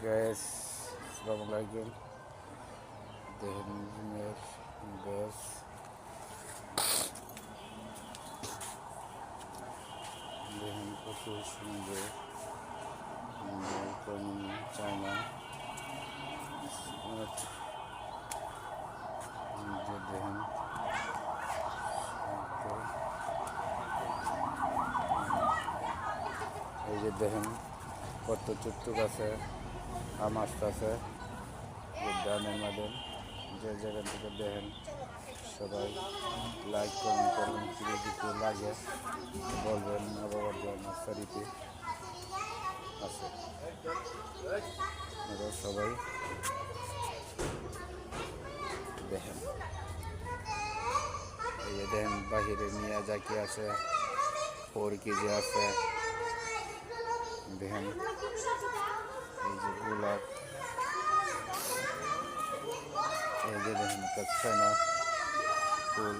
Gas আসসালামু আলাইকুম। দেখেন রুমের গ্যাস দেখেন কত সুন্দর চায়না যে দেখেন এই যে দেখেন কত চুট্টুক আছে আম আসতেছে গ্রামের মধ্যে যে জায়গা থেকে দেখেন সবাই লাইক কমেন্ট করবেন কিছু লাগে বলবেন নববর্ধমান নার্সারিতে আছে আপনারা সবাই দেখেন। এই যে দেখেন বাহিরে মিয়াজাকি আছে 4 কেজি আছে দেখেন। এই যে গোলাপ এই যে দেখেন চায়না ফুল